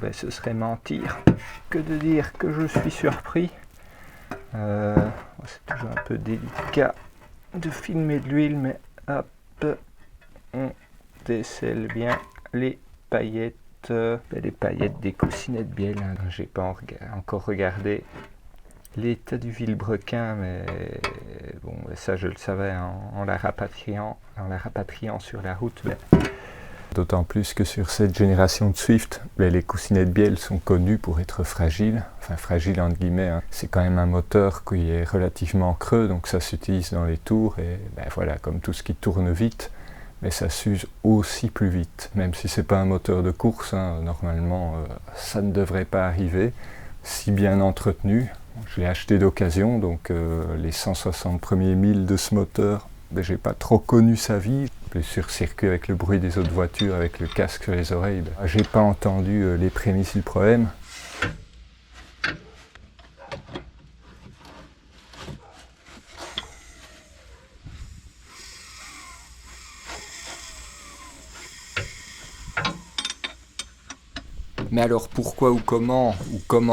ben, ce serait mentir que de dire que je suis surpris. C'est toujours un peu délicat de filmer de l'huile, mais hop, on décèle bien les paillettes. Les paillettes des coussinets de bielle. Hein. J'ai pas encore regardé l'état du vilebrequin, mais bon, ça je le savais en la rapatriant sur la route. Mais... D'autant plus que sur cette génération de Swift, les coussinets de bielle sont connus pour être fragiles, enfin fragiles entre guillemets. Hein. C'est quand même un moteur qui est relativement creux, donc ça s'utilise dans les tours et voilà, comme tout ce qui tourne vite, mais ça s'use aussi plus vite. Même si c'est pas un moteur de course, hein, normalement ça ne devrait pas arriver, si bien entretenu. Je l'ai acheté d'occasion, donc les 160 premiers milles de ce moteur, j'ai pas trop connu sa vie. Plus sur circuit avec le bruit des autres voitures, avec le casque sur les oreilles, j'ai pas entendu les prémices du problème. Mais alors pourquoi ou comment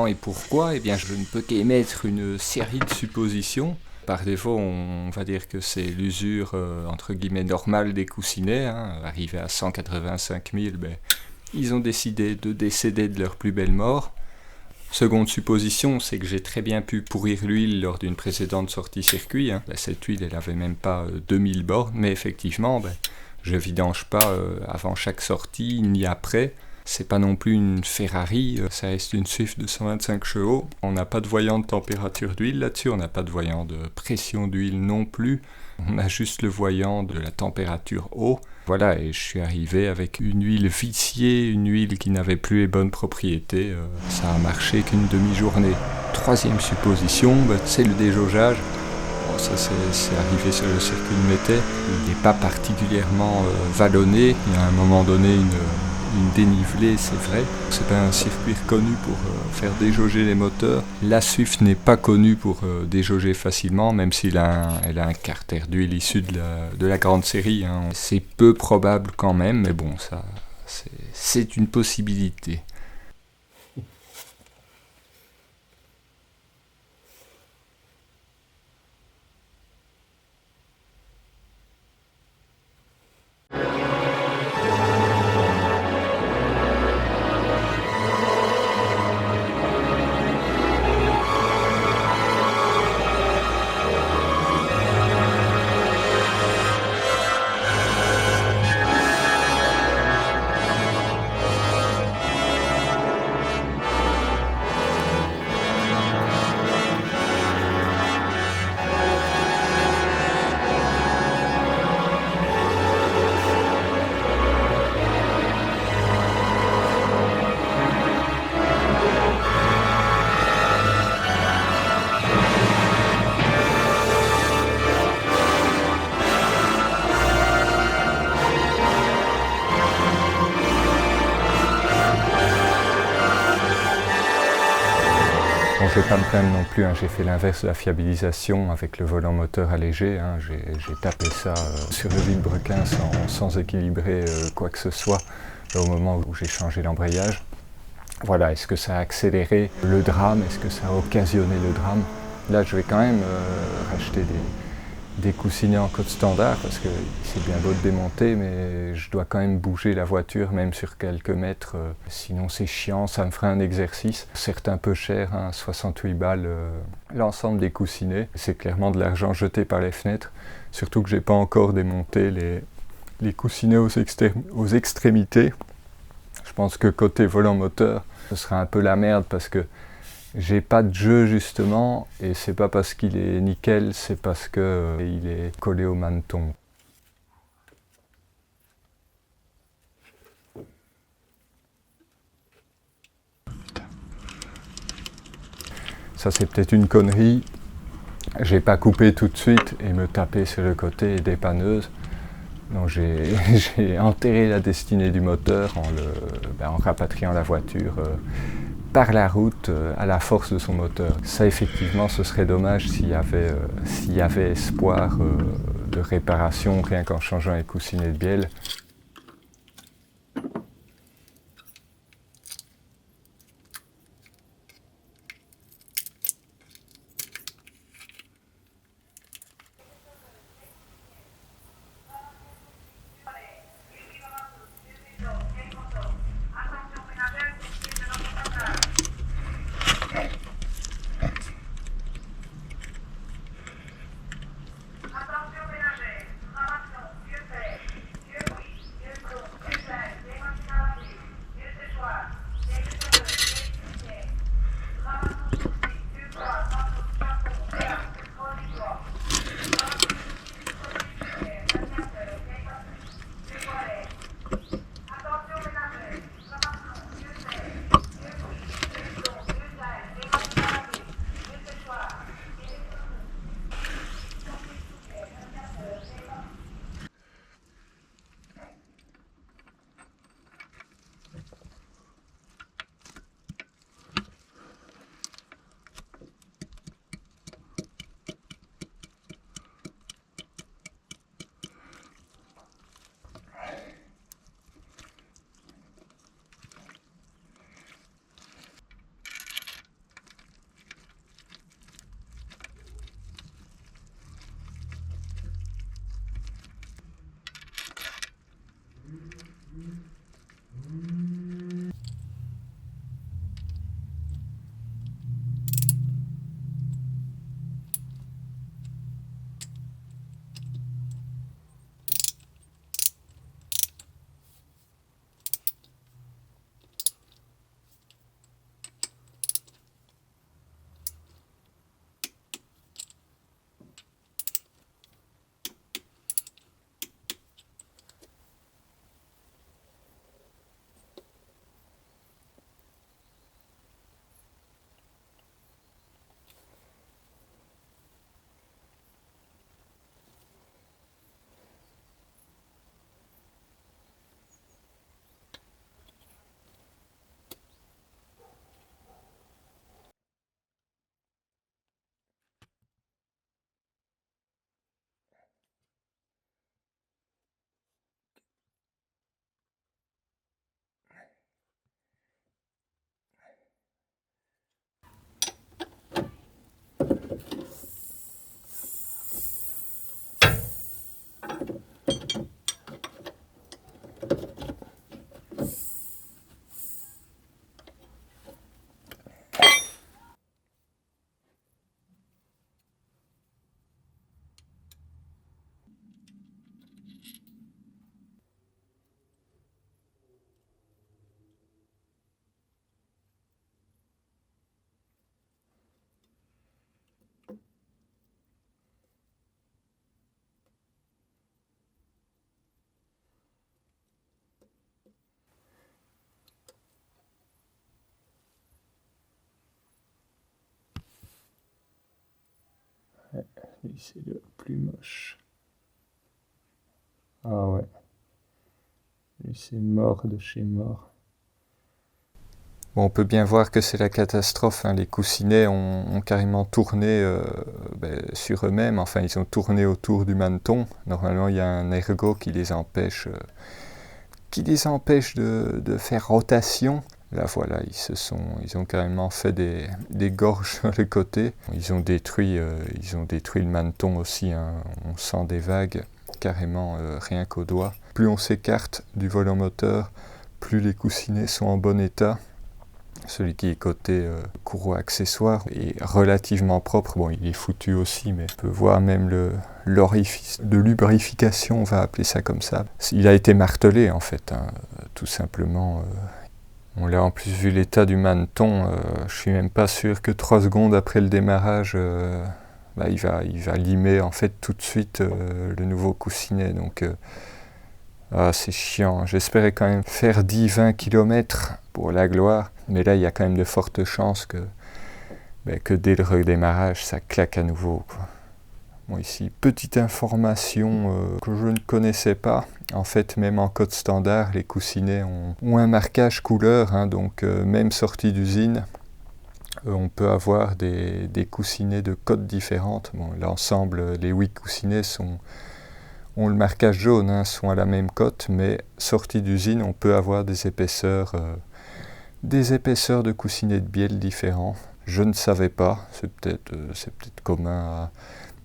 et pourquoi, eh bien je ne peux qu'émettre une série de suppositions. Par défaut, on va dire que c'est l'usure entre guillemets normale des coussinets. Hein. Arrivé à 185 000, ils ont décidé de décéder de leur plus belle mort. Seconde supposition, c'est que j'ai très bien pu pourrir l'huile lors d'une précédente sortie circuit. Hein. Cette huile, elle avait même pas 2000 bornes, mais effectivement, je vidange pas avant chaque sortie, ni après. C'est pas non plus une Ferrari, ça reste une Swift de 125 chevaux. On n'a pas de voyant de température d'huile là-dessus, on n'a pas de voyant de pression d'huile non plus. On a juste le voyant de la température eau. Voilà, et je suis arrivé avec une huile viciée, une huile qui n'avait plus les bonnes propriétés. Ça a marché qu'une demi-journée. Troisième supposition, c'est le déjaugeage. Bon, ça c'est arrivé sur le circuit de Métais. Il n'est pas particulièrement vallonné. Il y a à un moment donné une dénivelée, c'est vrai. C'est pas un circuit connu pour faire déjauger les moteurs. La Swift n'est pas connue pour déjauger facilement, même elle a un carter d'huile issu de la grande série. Hein. C'est peu probable quand même, mais bon, ça, c'est une possibilité. Bon, je ne vais pas me plaindre non plus, hein. J'ai fait l'inverse de la fiabilisation avec le volant moteur allégé. Hein. J'ai tapé ça sur le vilebrequin sans équilibrer quoi que ce soit au moment où j'ai changé l'embrayage. Voilà, est-ce que ça a accéléré le drame? Est-ce que ça a occasionné le drame? Là, je vais quand même racheter des coussinets en code standard parce que c'est bien beau de démonter, mais je dois quand même bouger la voiture même sur quelques mètres, sinon c'est chiant, ça me ferait un exercice. Certes un peu cher, hein, 68 balles l'ensemble des coussinets, c'est clairement de l'argent jeté par les fenêtres, surtout que j'ai pas encore démonté les coussinets aux extrémités. Je pense que côté volant moteur, ce sera un peu la merde parce que j'ai pas de jeu justement, et c'est pas parce qu'il est nickel, c'est parce que il est collé au maneton. Ça c'est peut-être une connerie, j'ai pas coupé tout de suite et me taper sur le côté dépanneuse. Donc j'ai enterré la destinée du moteur en rapatriant la voiture par la route à la force de son moteur. Ça effectivement ce serait dommage s'il y avait espoir de réparation rien qu'en changeant les coussinets de bielle. Lui, c'est le plus moche. Ah ouais. Lui, c'est mort de chez mort. Bon, on peut bien voir que c'est la catastrophe, hein. Les coussinets ont carrément tourné sur eux-mêmes. Enfin, ils ont tourné autour du maneton. Normalement, il y a un ergot qui les empêche, de faire rotation. Là, voilà, ils ont carrément fait des gorges sur les côtés. Ils ont détruit le maneton aussi, hein. On sent des vagues carrément rien qu'au doigt. Plus on s'écarte du volant moteur, plus les coussinets sont en bon état. Celui qui est côté courroie accessoire est relativement propre. Bon, il est foutu aussi, mais on peut voir même l'orifice de lubrification, on va appeler ça comme ça. Il a été martelé, en fait, hein, tout simplement. On l'a en plus vu l'état du maneton. Je suis même pas sûr que 3 secondes après le démarrage, il va limer en fait tout de suite le nouveau coussinet. Donc, c'est chiant. J'espérais quand même faire 10-20 km pour la gloire. Mais là, il y a quand même de fortes chances que dès le redémarrage, ça claque à nouveau, quoi. Bon, ici, petite information que je ne connaissais pas. En fait, même en code standard, les coussinets ont un marquage couleur, hein, donc même sortie d'usine, on peut avoir des coussinets de codes différentes. Bon, l'ensemble, les 8 coussinets ont le marquage jaune, hein, sont à la même cote, mais sortie d'usine, on peut avoir des épaisseurs de coussinets de bielle différents. Je ne savais pas, c'est peut-être commun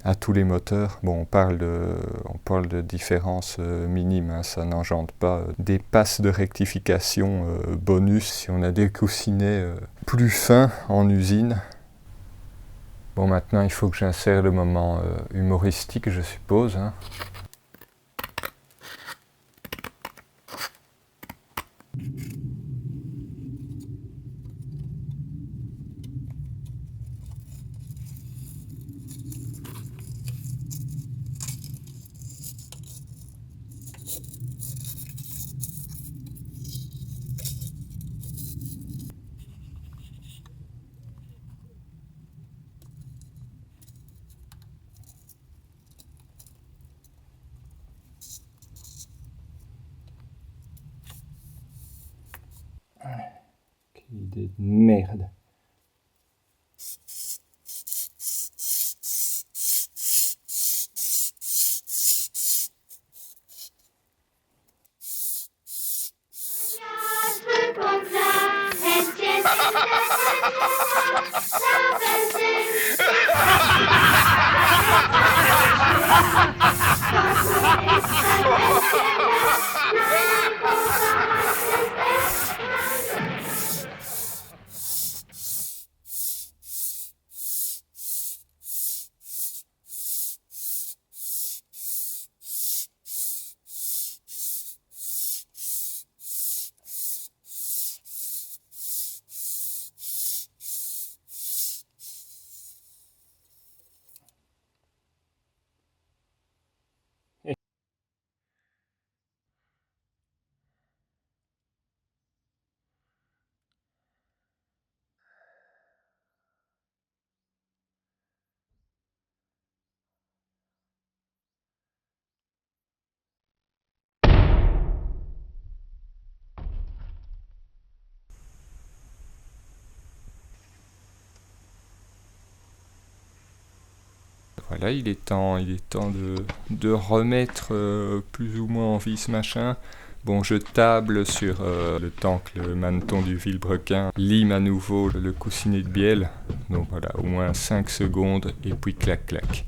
à tous les moteurs. Bon, on parle de différences minimes, hein, ça n'engendre pas des passes de rectification bonus si on a des coussinets plus fins en usine. Bon, maintenant il faut que j'insère le moment humoristique, je suppose, hein. Quelle idée de merde. Voilà, il est temps de remettre plus ou moins en vie ce machin. Bon, je table sur le temps que le maneton du vilebrequin lime à nouveau le coussinet de bielle. Donc voilà, au moins 5 secondes et puis clac clac.